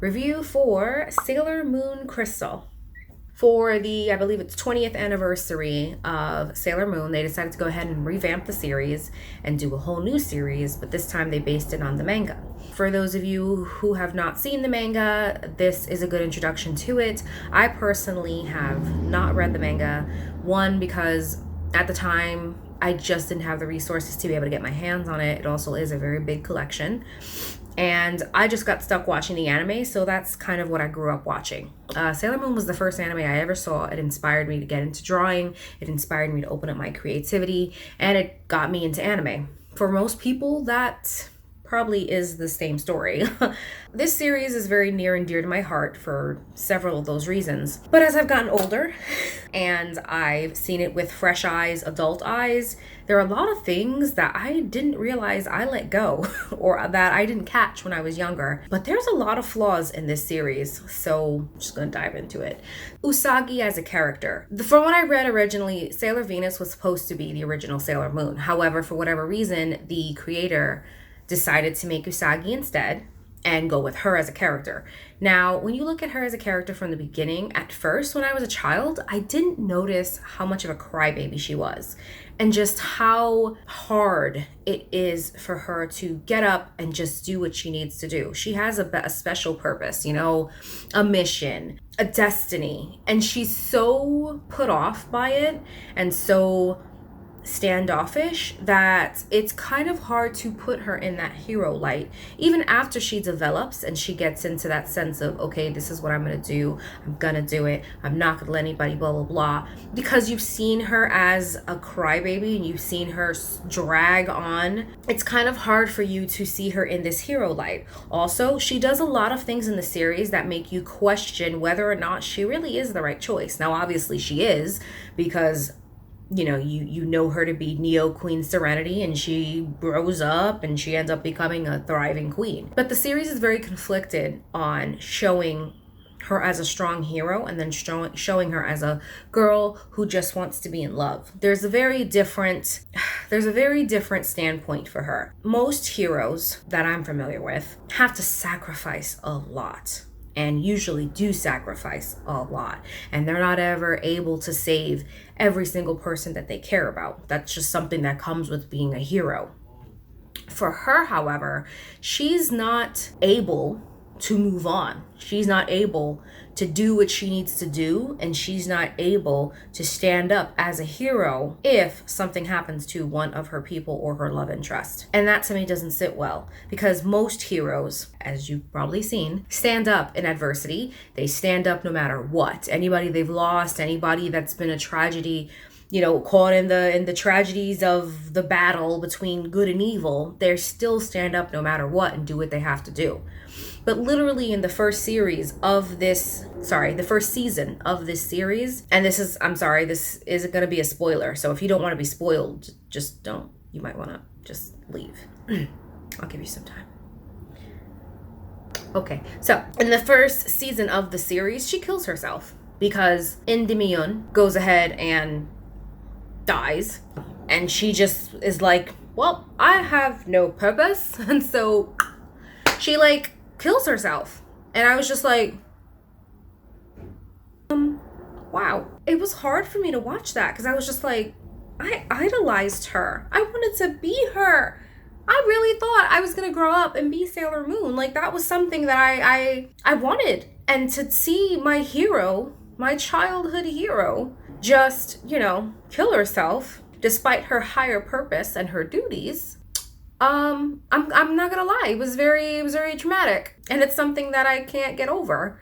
review for Sailor Moon Crystal. For the, I believe it's 20th anniversary of Sailor Moon, they decided to go ahead and revamp the series and do a whole new series, but this time they based it on the manga. For those of you who have not seen the manga, this is a good introduction to it. I personally have not read the manga, one, because at the time I just didn't have the resources to be able to get my hands on it. It also is a very big collection. And I just got stuck watching the anime, so that's kind of what I grew up watching. Sailor Moon was the first anime I ever saw. It inspired me to get into drawing. It inspired me to open up my creativity, and it got me into anime. For most people, that probably is the same story. This series is very near and dear to my heart for several of those reasons. But as I've gotten older and I've seen it with fresh eyes, adult eyes, there are a lot of things that I didn't realize I let go or that I didn't catch when I was younger. But there's a lot of flaws in this series, so I'm just gonna dive into it. Usagi as a character. From what I read originally, Sailor Venus was supposed to be the original Sailor Moon. However, for whatever reason, the creator decided to make Usagi instead and go with her as a character. Now, when you look at her as a character from the beginning, at first, when I was a child, I didn't notice how much of a crybaby she was and just how hard it is for her to get up and just do what she needs to do. She has a special purpose, you know, a mission, a destiny, and she's so put off by it and so standoffish that it's kind of hard to put her in that hero light, even after she develops and she gets into that sense of, okay, this is what I'm gonna do, I'm gonna do it, I'm not gonna let anybody blah blah blah, because you've seen her as a crybaby and you've seen her drag on. It's kind of hard for you to see her in this hero light. Also, she does a lot of things in the series that make you question whether or not she really is the right choice. Now obviously she is, because you know, you know her to be Neo Queen Serenity, and she grows up and she ends up becoming a thriving queen. But the series is very conflicted on showing her as a strong hero and then showing her as a girl who just wants to be in love. There's a very different standpoint for her. Most heroes that I'm familiar with have to sacrifice a lot, and usually do sacrifice a lot, and they're not ever able to save every single person that they care about. That's just something that comes with being a hero. For her, however, she's not able to move on. She's not able to do what she needs to do, and she's not able to stand up as a hero if something happens to one of her people or her love interest. And that to me doesn't sit well, because most heroes, as you've probably seen, stand up in adversity. They stand up no matter what. Anybody they've lost, anybody that's been a tragedy, you know, caught in the tragedies of the battle between good and evil, they still stand up no matter what and do what they have to do. But literally in the first season of this series, and this isn't going to be a spoiler, so if you don't want to be spoiled, just don't. You might want to just leave. I'll give you some time. Okay, so in the first season of the series, she kills herself because Indimiyun goes ahead and dies, and she just is like, well, I have no purpose, and so she kills herself. And I was just like, wow. It was hard for me to watch that, because I was just like, I idolized her. I wanted to be her. I really thought I was gonna grow up and be Sailor Moon. Like, that was something that I wanted. And to see my hero, my childhood hero, just, you know, kill herself despite her higher purpose and her duties, I'm not gonna lie, it was very traumatic, and it's something that I can't get over,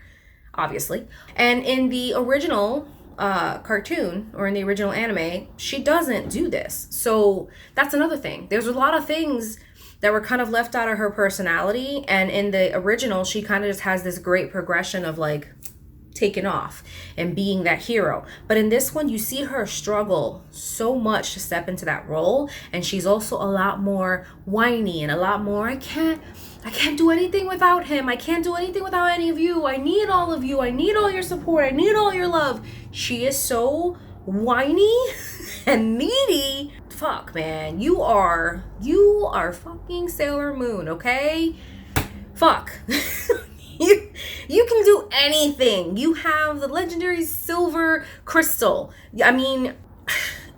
obviously. And in the original cartoon, or in the original anime, she doesn't do this. So that's another thing. There's a lot of things that were kind of left out of her personality, and in the original, she kind of just has this great progression of taken off and being that hero. But in this one, you see her struggle so much to step into that role, and she's also a lot more whiny and a lot more, I can't do anything without him, I can't do anything without any of you, I need all of you, I need all your support, I need all your love. She is so whiny and needy. Fuck, man, you are fucking Sailor Moon, okay? Fuck. do anything. You have the legendary silver crystal. I mean,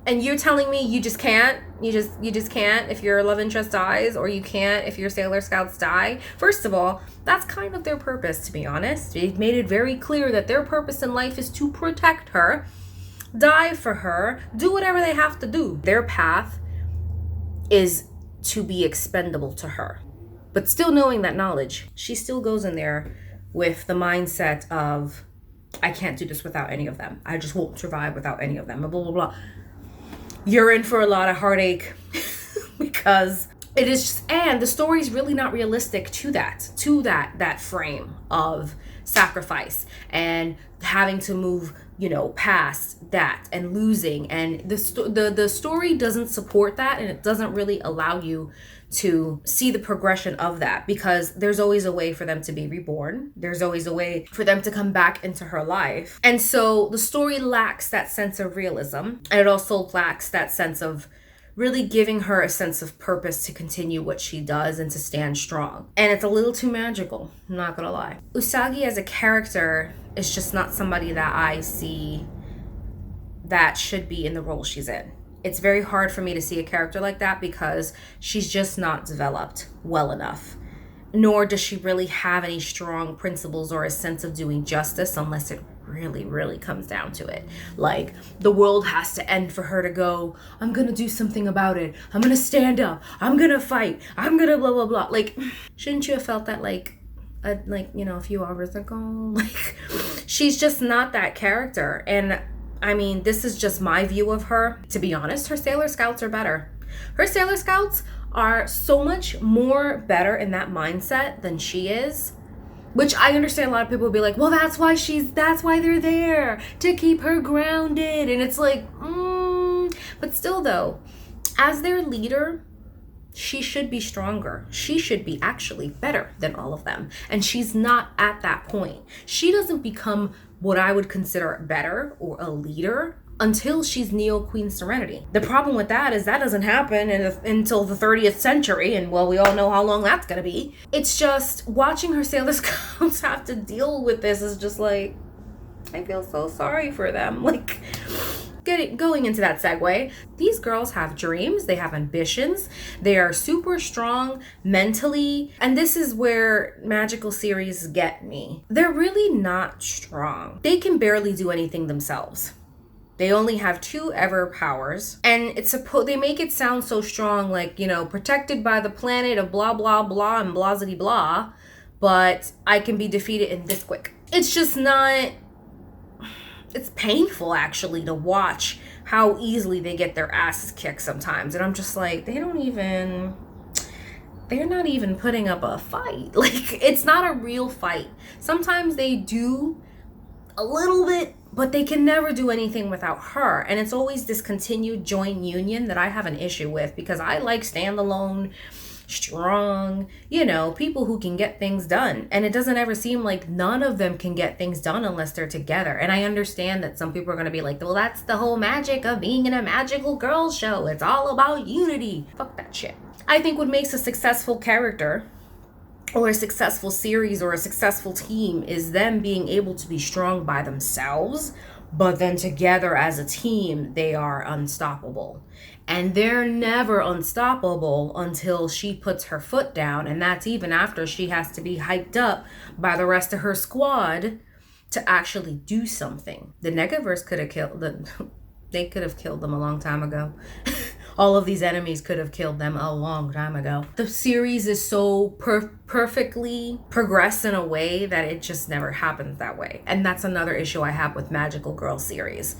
and you're telling me you just can't? You just can't if your love interest dies, or you can't if your Sailor Scouts die? First of all, that's kind of their purpose, to be honest. They've made it very clear that their purpose in life is to protect her, die for her, do whatever they have to do. Their path is to be expendable to her. But still knowing that knowledge, she still goes in there with the mindset of, I can't do this without any of them. I just won't survive without any of them, blah, blah, blah. You're in for a lot of heartache because it is just, and the story's really not realistic to that frame of sacrifice and having to move, past that and losing. And the story doesn't support that, and it doesn't really allow you to see the progression of that, because there's always a way for them to be reborn. There's always a way for them to come back into her life. And so the story lacks that sense of realism, and it also lacks that sense of really giving her a sense of purpose to continue what she does and to stand strong. And it's a little too magical, I'm not gonna lie. Usagi as a character is just not somebody that I see that should be in the role she's in. It's very hard for me to see a character like that because she's just not developed well enough. Nor does she really have any strong principles or a sense of doing justice unless it really, really comes down to it. Like, the world has to end for her to go, I'm gonna do something about it. I'm gonna stand up. I'm gonna fight. I'm gonna blah, blah, blah. Like, shouldn't you have felt that a few hours ago? Like, she's just not that character. And I mean, this is just my view of her. To be honest, her Sailor Scouts are better. Her Sailor Scouts are so much more better in that mindset than she is. Which I understand a lot of people will be like, well, that's why they're there, to keep her grounded. And it's like, but still though, as their leader, she should be stronger. She should be actually better than all of them. And she's not at that point. She doesn't become what I would consider better or a leader until she's Neo Queen Serenity. The problem with that is that doesn't happen until the 30th century, and well, we all know how long that's gonna be. It's just watching her Sailor Scouts have to deal with this is just like, I feel so sorry for them. Like, going into that segue, these girls have dreams, they have ambitions, they are super strong mentally, and this is where magical series get me. They're really not strong. They can barely do anything themselves. They only have 2 ever powers, and they make it sound so strong, like, protected by the planet of blah, blah, blah, and blah-zity blah, but I can be defeated in this quick. It's just not, it's painful actually to watch how easily they get their asses kicked sometimes. And I'm just like, they're not even putting up a fight. Like, it's not a real fight. Sometimes they do a little bit, but they can never do anything without her. And it's always this continued joint union that I have an issue with, because I like standalone, strong, people who can get things done. And it doesn't ever seem like none of them can get things done unless they're together. And I understand that some people are going to be like, well, that's the whole magic of being in a magical girls show. It's all about unity. Fuck that shit. I think what makes a successful character or a successful series or a successful team is them being able to be strong by themselves, but then together as a team, they are unstoppable. And they're never unstoppable until she puts her foot down, and that's even after she has to be hyped up by the rest of her squad to actually do something. The Negaverse could have killed them. They could have killed them a long time ago. All of these enemies could have killed them a long time ago. The series is so perfectly progressed in a way that it just never happens that way. And that's another issue I have with magical girl series.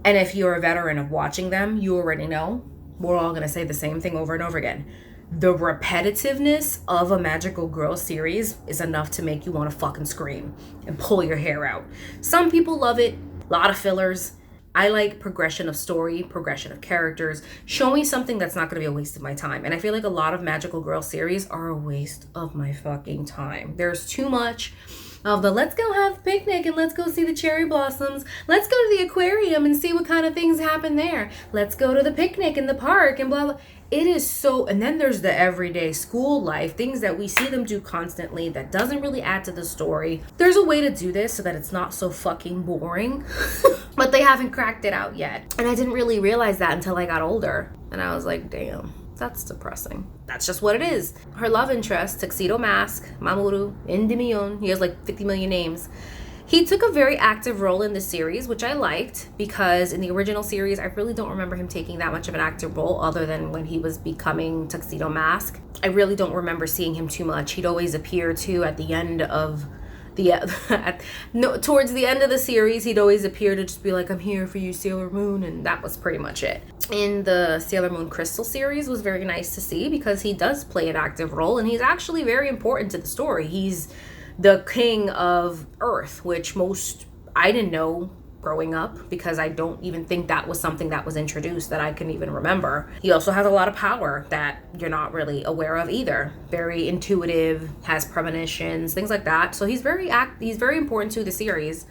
And if you're a veteran of watching them, you already know. We're all going to say the same thing over and over again. The repetitiveness of a magical girl series is enough to make you want to fucking scream and pull your hair out. Some people love it. A lot of fillers. I like progression of story, progression of characters. Show me something that's not going to be a waste of my time. And I feel like a lot of magical girl series are a waste of my fucking time. There's too much Of the let's go have a picnic and let's go see the cherry blossoms. Let's go to the aquarium and see what kind of things happen there. Let's go to the picnic in the park and blah, blah. It is so, and then there's the everyday school life, things that we see them do constantly that doesn't really add to the story. There's a way to do this so that it's not so fucking boring, but they haven't cracked it out yet. And I didn't really realize that until I got older. And I was like, damn. That's depressing. That's just what it is. Her love interest, Tuxedo Mask, Mamoru, Endymion, he has like 50 million names. He took a very active role in the series, which I liked, because in the original series, I really don't remember him taking that much of an active role other than when he was becoming Tuxedo Mask. I really don't remember seeing him too much. He'd always appear too at the end of towards the end of the series, he'd always appear to just be like, I'm here for you, Sailor Moon, and that was pretty much it. In the Sailor Moon Crystal series was very nice to see because he does play an active role and he's actually very important to the story. He's the king of Earth, which I didn't know growing up because I don't even think that was something that was introduced that I can even remember. He also has a lot of power that you're not really aware of either. Very intuitive, has premonitions, things like that. So he's very important to the series.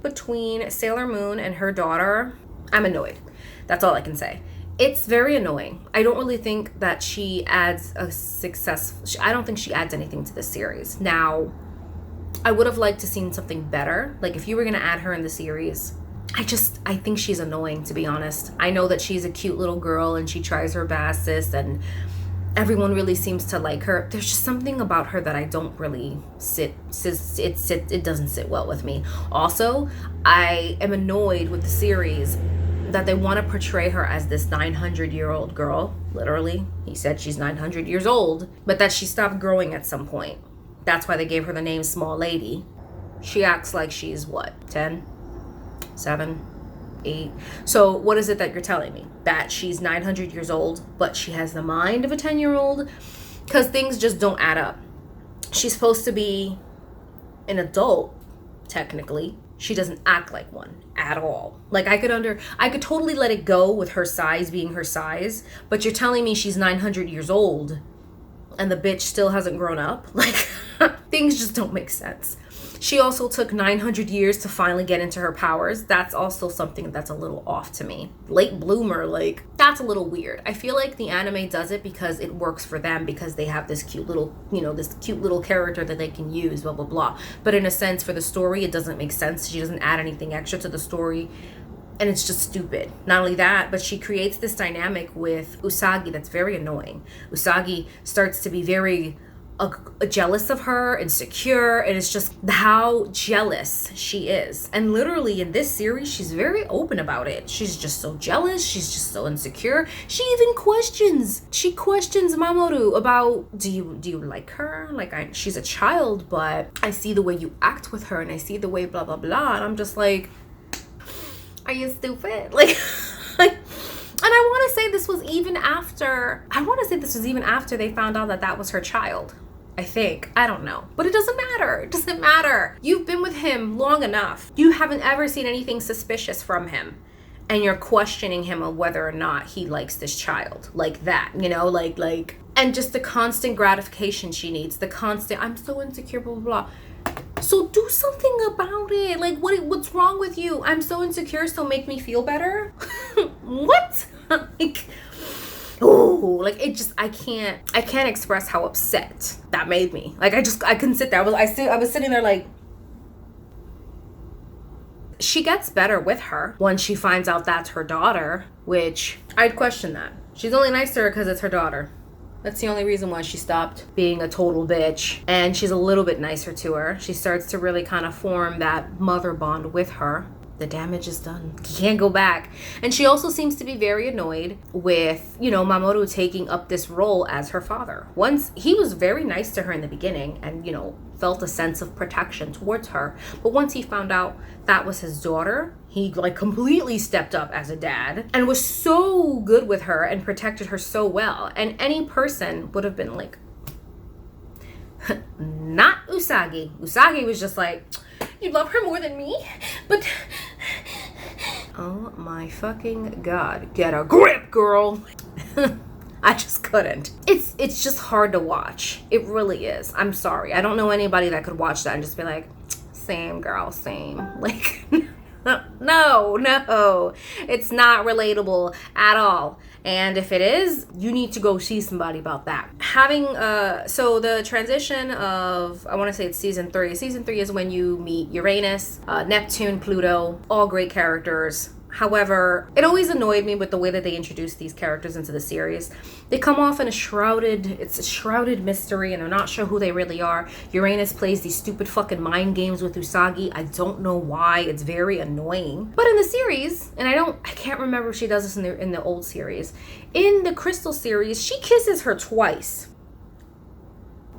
Between Sailor Moon and her daughter, I'm annoyed. That's all I can say. It's very annoying. I don't really think that she adds I don't think she adds anything to the series. Now, I would have liked to seen something better. Like if you were going to add her in the series, I think she's annoying, to be honest. I know that she's a cute little girl and she tries her bestest and everyone really seems to like her. There's just something about her that I don't really it doesn't sit well with me. Also, I am annoyed with the series that they want to portray her as this 900-year-old girl. Literally, he said she's 900 years old, but that she stopped growing at some point. That's why they gave her the name Small Lady. She acts like she's what, 10, 7, 8. So what is it that you're telling me? That she's 900 years old, but she has the mind of a 10-year-old? Because things just don't add up. She's supposed to be an adult, technically. She doesn't act like one at all. Like I could totally let it go with her size being her size, but you're telling me she's 900 years old and the bitch still hasn't grown up? Like, things just don't make sense. She also took 900 years to finally get into her powers. That's also something that's a little off to me. Late bloomer, like, that's a little weird. I feel like the anime does it because it works for them, because they have this cute little, this cute little character that they can use, blah, blah, blah. But in a sense, for the story, it doesn't make sense. She doesn't add anything extra to the story. And it's just stupid. Not only that, but she creates this dynamic with Usagi that's very annoying. Usagi starts to be very jealous of her, insecure, and it's just how jealous she is. And literally in this series, she's very open about it. She's just so jealous. She's just so insecure. She even questions Mamoru about, do you like her? Like, she's a child, but I see the way you act with her and I see the way blah, blah, blah. And I'm just like, are you stupid? Like, and I want to say this was even after they found out that was her child. I think. I don't know. But it doesn't matter. It doesn't matter. You've been with him long enough. You haven't ever seen anything suspicious from him. And you're questioning him on whether or not he likes this child. Like that, like, and just the constant gratification she needs. The constant, I'm so insecure, blah, blah, blah. So do something about it. Like, what's wrong with you? I'm so insecure, so make me feel better? What? Like, oh, like it just, I can't express how upset that made me. Like, I couldn't sit there. I was sitting there like, she gets better with her once she finds out that's her daughter, which I'd question that. She's only nice to her because it's her daughter. That's the only reason why she stopped being a total bitch. And she's a little bit nicer to her. She starts to really kind of form that mother bond with her. The damage is done. You can't go back. And she also seems to be very annoyed with, Mamoru taking up this role as her father. Once, he was very nice to her in the beginning and, felt a sense of protection towards her. But once he found out that was his daughter, he completely stepped up as a dad and was so good with her and protected her so well. And any person would have been like, not Usagi. Usagi was just like, you love her more than me? But oh my fucking God. Get a grip, girl. I just couldn't. It's just hard to watch. It really is. I'm sorry. I don't know anybody that could watch that and just be like, same girl, same. Like, no. It's not relatable at all. And if it is, you need to go see somebody about that. So the transition of, I want to say it's season 3. Season 3 is when you meet Uranus, Neptune, Pluto, all great characters. However, it always annoyed me with the way that they introduced these characters into the series. They come off in it's a shrouded mystery, and they're not sure who they really are. Uranus plays these stupid fucking mind games with Usagi. I don't know why. It's very annoying. But in the series, and I can't remember if she does this in the old series. In the Crystal series, she kisses her twice.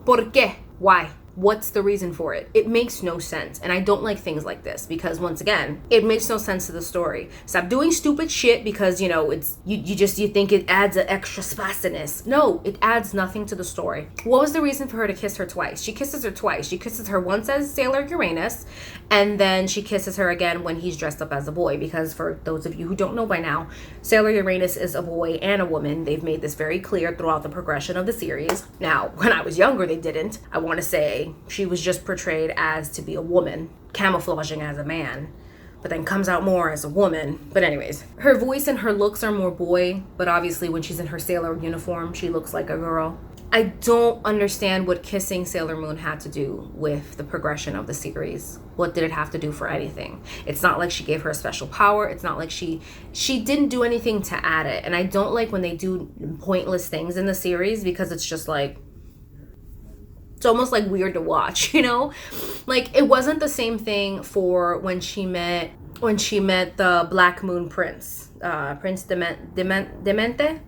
¿Por qué? Why? What's the reason for it? It makes no sense. And I don't like things like this because, once again, it makes no sense to the story. Stop doing stupid shit because, it's you think it adds an extra spiciness. No, it adds nothing to the story. What was the reason for her to kiss her twice? She kisses her twice. She kisses her once as Sailor Uranus, and then she kisses her again when he's dressed up as a boy, because for those of you who don't know by now, Sailor Uranus is a boy and a woman. They've made this very clear throughout the progression of the series. Now, when I was younger, they didn't. I want to say she was just portrayed as to be a woman, camouflaging as a man, but then comes out more as a woman. But anyways, her voice and her looks are more boy, but obviously when she's in her sailor uniform, she looks like a girl. I don't understand what kissing Sailor Moon had to do with the progression of the series. What did it have to do for anything? It's not like she gave her a special power. It's not like she didn't do anything to add it. And I don't like when they do pointless things in the series, because it's just like, it's almost like weird to watch, Like, it wasn't the same thing for when she met the Black Moon Prince, Prince Demante,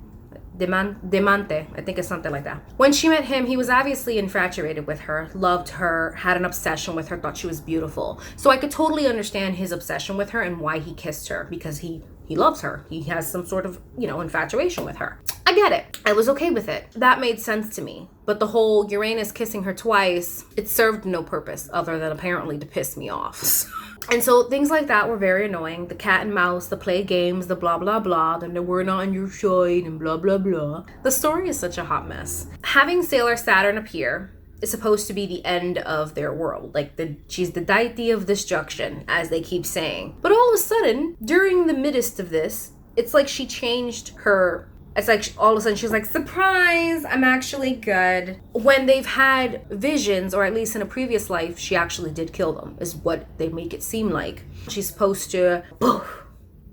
I think it's something like that. When she met him, he was obviously infatuated with her, loved her, had an obsession with her, thought she was beautiful. So I could totally understand his obsession with her and why he kissed her, because he loves her. He has some sort of, infatuation with her. I get it. I was okay with it. That made sense to me. But the whole Uranus kissing her twice, it served no purpose other than apparently to piss me off. And so things like that were very annoying. The cat and mouse, the play games, the blah, blah, blah, then we're not on your side and blah, blah, blah. The story is such a hot mess. Having Sailor Saturn appear is supposed to be the end of their world. Like, she's the deity of destruction, as they keep saying. But all of a sudden, during the midst of this, it's like she changed her... It's like all of a sudden she's like, surprise, I'm actually good. When they've had visions, or at least in a previous life, she actually did kill them, is what they make it seem like. She's supposed to...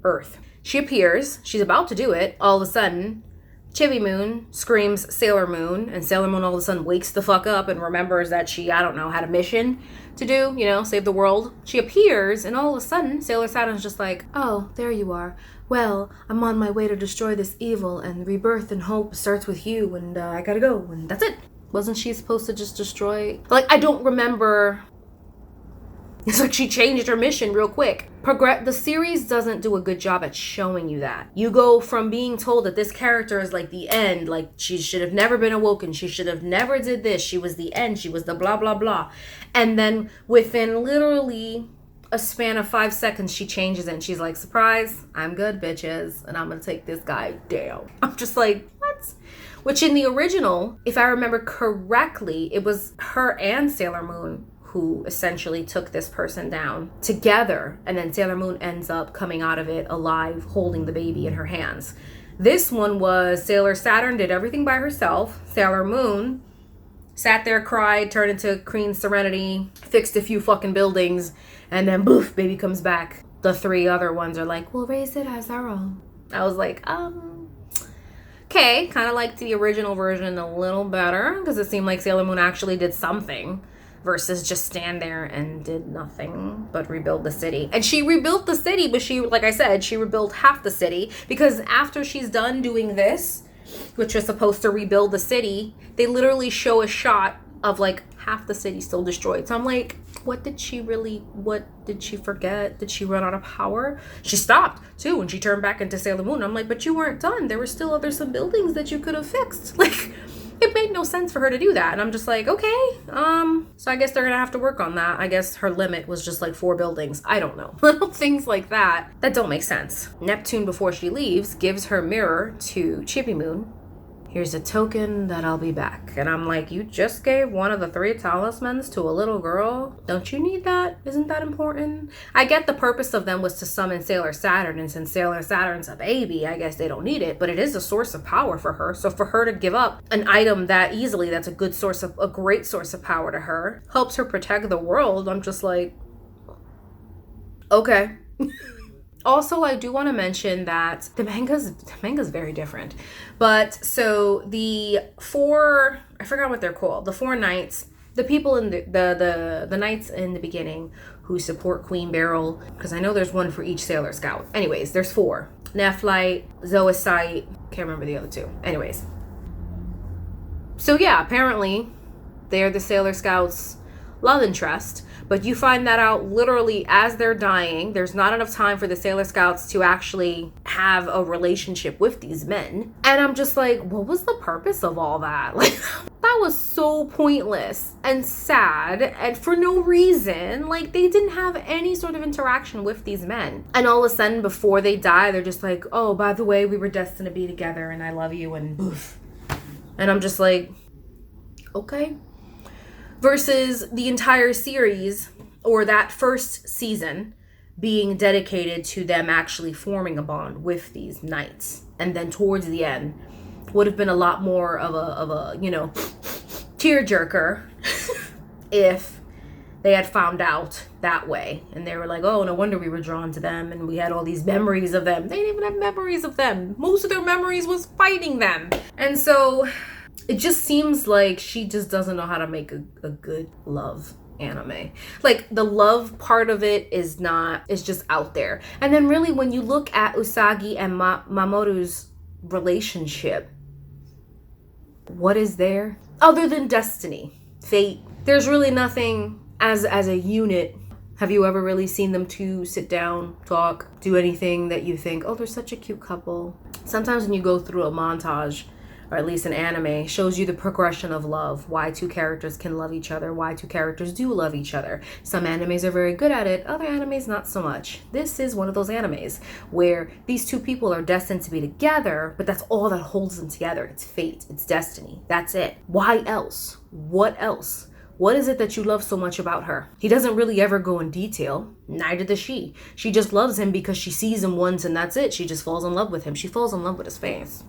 Earth. She appears, she's about to do it, all of a sudden... Chibi Moon screams Sailor Moon, and Sailor Moon all of a sudden wakes the fuck up and remembers that she, had a mission to do, save the world. She appears, and all of a sudden, Sailor Saturn's just like, oh, there you are. Well, I'm on my way to destroy this evil, and rebirth and hope starts with you, and I gotta go, and that's it. Wasn't she supposed to just destroy... I don't remember... It's like she changed her mission real quick. The series doesn't do a good job at showing you that. You go from being told that this character is like the end, like she should have never been awoken, she should have never did this, she was the end, she was the blah, blah, blah. And then within literally a span of 5 seconds, she changes it and she's like, surprise, I'm good, bitches, and I'm gonna take this guy down. I'm just like, what? Which in the original, if I remember correctly, it was her and Sailor Moon who essentially took this person down together, and then Sailor Moon ends up coming out of it alive, holding the baby in her hands. This one was Sailor Saturn did everything by herself. Sailor Moon sat there, cried, turned into Queen Serenity, fixed a few fucking buildings, and then boof, baby comes back. The 3 other ones are like, we'll raise it as our own. I was like, okay, kind of liked the original version a little better, because it seemed like Sailor Moon actually did something, versus just stand there and did nothing but rebuild the city. And she rebuilt the city, but she, like I said, she rebuilt half the city, because after she's done doing this, which was supposed to rebuild the city, they literally show a shot of like half the city still destroyed. So I'm like, what did she forget? Did she run out of power? She stopped too when she turned back into Sailor Moon. I'm like, but you weren't done. There were still some buildings that you could have fixed. Like, it made no sense for her to do that. And I'm just like, okay, so I guess they're gonna have to work on that. I guess her limit was just like 4 buildings. I don't know. Little things like that don't make sense. Neptune, before she leaves, gives her mirror to Chibi Moon. Here's a token that I'll be back. And I'm like, you just gave one of the 3 talismans to a little girl? Don't you need that? Isn't that important? I get the purpose of them was to summon Sailor Saturn, and since Sailor Saturn's a baby, I guess they don't need it, but it is a source of power for her. So for her to give up an item that easily, that's a great source of power to her, helps her protect the world. I'm just like, okay. Also, I do want to mention that the manga's very different. But so the 4, I forgot what they're called, the 4 knights, the people in the knights in the beginning who support Queen Beryl, because I know there's one for each Sailor Scout. Anyways, there's 4. Nephlite, Zoisite, can't remember the other 2. Anyways. So yeah, apparently they're the Sailor Scouts' love interest. But you find that out literally as they're dying. There's not enough time for the Sailor Scouts to actually have a relationship with these men. And I'm just like, what was the purpose of all that? Like, that was so pointless and sad and for no reason. Like, they didn't have any sort of interaction with these men. And all of a sudden, before they die, they're just like, oh, by the way, we were destined to be together and I love you, and boof. And I'm just like, okay. Versus the entire series, or that first season, being dedicated to them actually forming a bond with these knights. And then towards the end would have been a lot more of a tearjerker if they had found out that way. And they were like, oh, no wonder we were drawn to them and we had all these memories of them. They didn't even have memories of them. Most of their memories was fighting them. And so it just seems like she just doesn't know how to make a good love anime. Like, the love part of it is just out there. And then really when you look at Usagi and Mamoru's relationship, what is there other than destiny, fate? There's really nothing as a unit. Have you ever really seen them two sit down, talk, do anything that you think, oh, they're such a cute couple? Sometimes when you go through a montage, or at least an anime, shows you the progression of love, why 2 characters can love each other, why 2 characters do love each other. Some animes are very good at it, other animes not so much. This is one of those animes where these 2 people are destined to be together, but that's all that holds them together. It's fate, it's destiny, that's it. Why else? What else? What is it that you love so much about her? He doesn't really ever go in detail. Neither does she. She just loves him because she sees him once and that's it. She just falls in love with him. She falls in love with his face.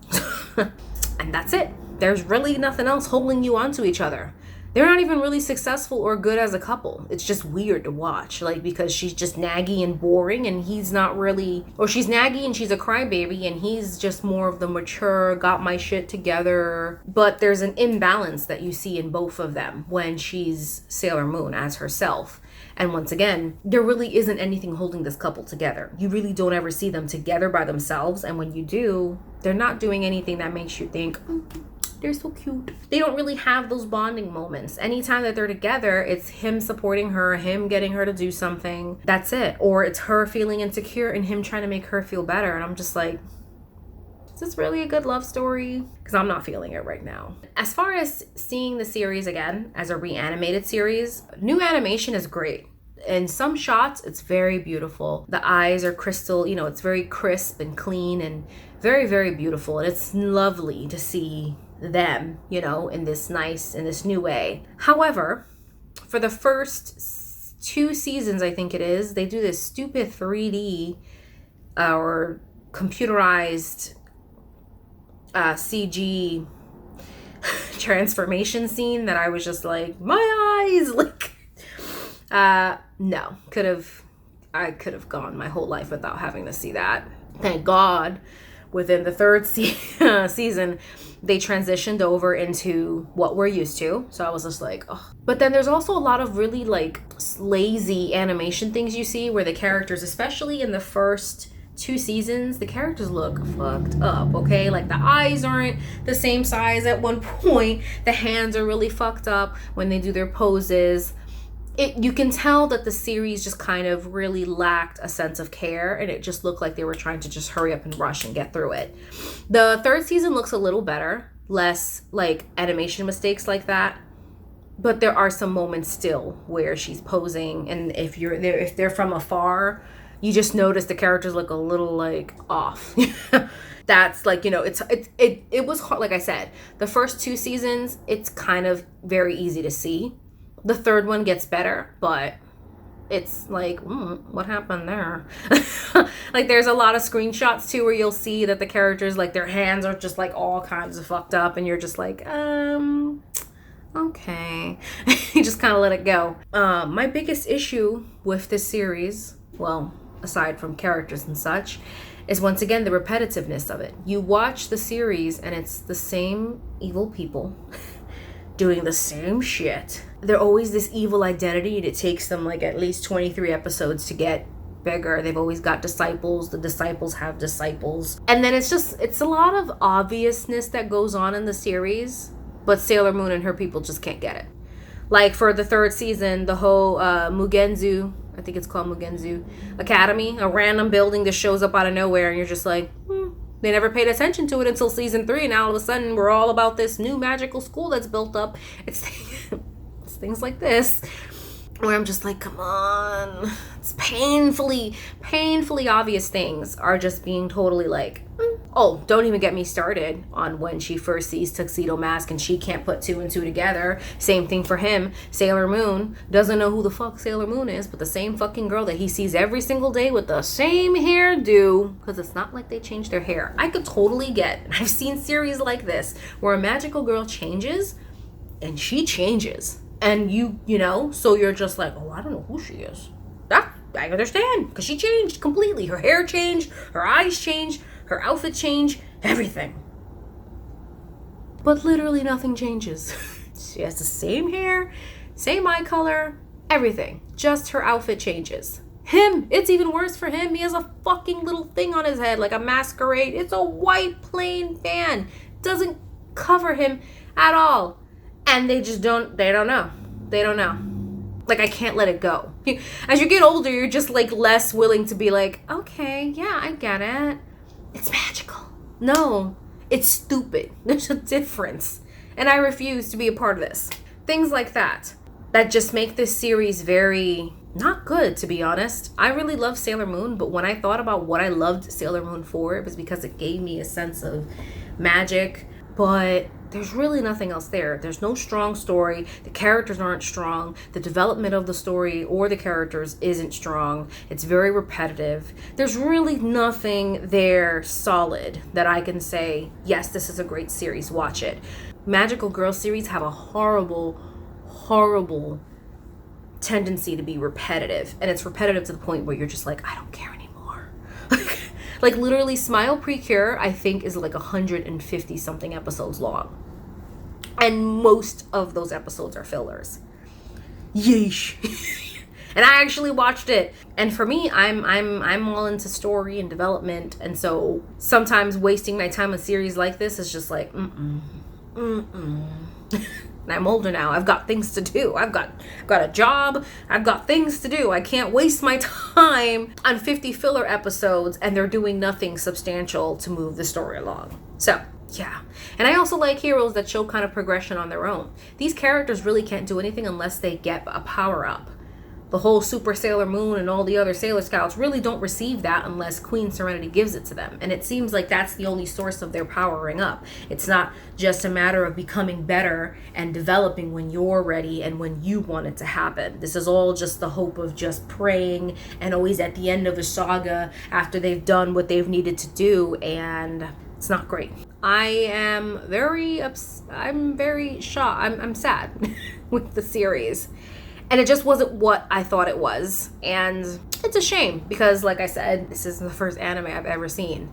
And that's it. There's really nothing else holding you onto each other. They're not even really successful or good as a couple. It's just weird to watch, like, because she's just naggy and boring and he's not really, or she's naggy and she's a crybaby and he's just more of the mature, got my shit together. But there's an imbalance that you see in both of them when she's Sailor Moon as herself. And once again, there really isn't anything holding this couple together. You really don't ever see them together by themselves. And when you do, they're not doing anything that makes you think, oh, they're so cute. They don't really have those bonding moments. Anytime that they're together, it's him supporting her, him getting her to do something. That's it. Or it's her feeling insecure and him trying to make her feel better. And I'm just like, is this really a good love story? Because I'm not feeling it right now. As far as seeing the series again as a reanimated series, new animation is great. In some shots, it's very beautiful. The eyes are crystal, it's very crisp and clean and very, very beautiful. And it's lovely to see them, in this new way. However, for the first 2 seasons, I think it is, they do this stupid 3D or computerized CG transformation scene that I was just like, my eyes, like, no, I could have gone my whole life without having to see that. Thank God, within the 3rd season, they transitioned over into what we're used to. So I was just like, oh. But then there's also a lot of really like lazy animation things you see where the characters, especially in the first 2 seasons, the characters look fucked up, okay? Like the eyes aren't the same size at one point. The hands are really fucked up when they do their poses. You can tell that the series just kind of really lacked a sense of care, and it just looked like they were trying to just hurry up and rush and get through it. The 3rd season looks a little better, less like animation mistakes like that, but there are some moments still where she's posing, and if they're from afar, You just notice the characters look a little like off. That's like, it was hard. Like I said, the first 2 seasons, it's kind of very easy to see. The third one gets better, but it's like, what happened there? Like, there's a lot of screenshots too where you'll see that the characters, like, their hands are just like all kinds of fucked up, and you're just like, okay. You just kind of let it go. My biggest issue with this series, well, aside from characters and such, is once again the repetitiveness of it. You watch the series and it's the same evil people doing the same shit. They're always this evil identity, and it takes them like at least 23 episodes to get bigger. They've always got disciples. The disciples have disciples. And then it's a lot of obviousness that goes on in the series, but Sailor Moon and her people just can't get it. Like for the 3rd season, the whole Mugenzu, I think it's called Mugenzu Academy, a random building that shows up out of nowhere, and you're just like, they never paid attention to it until season 3, and now all of a sudden we're all about this new magical school that's built up. It's things like this where I'm just like, come on. It's painfully obvious things are just being totally like, Oh, don't even get me started on when she first sees Tuxedo Mask and she can't put 2 and 2 together. Same thing for him. Sailor Moon doesn't know who the fuck Sailor Moon is, but the same fucking girl that he sees every single day with the same hairdo, because it's not like they changed their hair. I could totally get, I've seen series like this where a magical girl changes and she changes. And you know, so you're just like, oh, I don't know who she is. I understand, because she changed completely. Her hair changed, her eyes changed, her outfit changed, everything. But literally nothing changes. She has the same hair, same eye color, everything. Just her outfit changes. Him, it's even worse for him. He has a fucking little thing on his head, like a masquerade. It's a white plain band. Doesn't cover him at all. And they don't know. They don't know. Like, I can't let it go. As you get older, you're just, like, less willing to be like, okay, yeah, I get it. It's magical. No, it's stupid. There's a difference. And I refuse to be a part of this. Things like that just make this series very not good, to be honest. I really love Sailor Moon, but when I thought about what I loved Sailor Moon for, it was because it gave me a sense of magic, but there's really nothing else there. There's no strong story. The characters aren't strong. The development of the story or the characters isn't strong. It's very repetitive. There's really nothing there solid that I can say, yes, this is a great series, watch it. Magical Girl series have a horrible tendency to be repetitive. And it's repetitive to the point where you're just like, I don't care anymore. Like, literally, Smile Precure, I think, is like 150 something episodes long. And most of those episodes are fillers. Yeesh. And I actually watched it. And for me, I'm all into story and development. And so sometimes wasting my time on series like this is just like, And I'm older now. I've got things to do. I've got a job. I've got things to do. I can't waste my time on 50 filler episodes and they're doing nothing substantial to move the story along. So, yeah. And I also like heroes that show kind of progression on their own. These characters really can't do anything unless they get a power-up. The whole Super Sailor Moon and all the other Sailor Scouts really don't receive that unless Queen Serenity gives it to them. And it seems like that's the only source of their powering up. It's not just a matter of becoming better and developing when you're ready and when you want it to happen. This is all just the hope of just praying and always at the end of a saga after they've done what they've needed to do, and it's not great. I'm very shocked. I'm sad with the series. And it just wasn't what I thought it was. And it's a shame because, like I said, this is the first anime I've ever seen.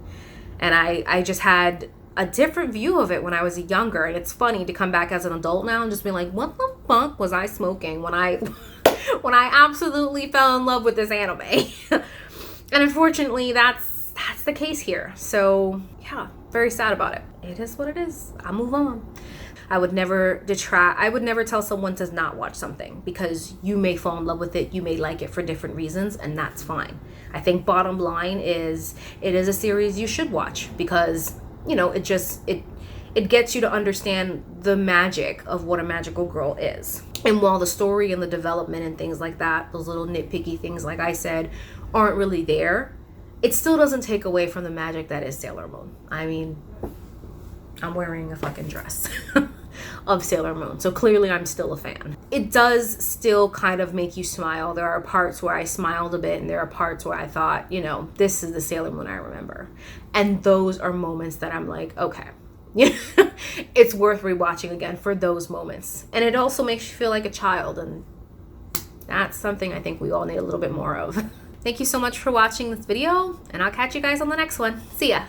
And I just had a different view of it when I was younger. And it's funny to come back as an adult now and just be like, what the fuck was I smoking when I absolutely fell in love with this anime? And unfortunately, that's the case here. So, yeah, very sad about it. It is what it is. I'll move on. I would never tell someone to not watch something because you may fall in love with it, you may like it for different reasons, and that's fine. I think bottom line is it is a series you should watch because, you know, it it gets you to understand the magic of what a magical girl is. And while the story and the development and things like that, those little nitpicky things, like I said, aren't really there, it still doesn't take away from the magic that is Sailor Moon. I mean, I'm wearing a fucking dress of Sailor Moon, so clearly I'm still a fan. It does still kind of make you smile. There are parts where I smiled a bit, and there are parts where I thought, you know, this is the Sailor Moon I remember. And those are moments that I'm like, okay, it's worth rewatching again for those moments. And it also makes you feel like a child, and that's something I think we all need a little bit more of. Thank you so much for watching this video, and I'll catch you guys on the next one. See ya.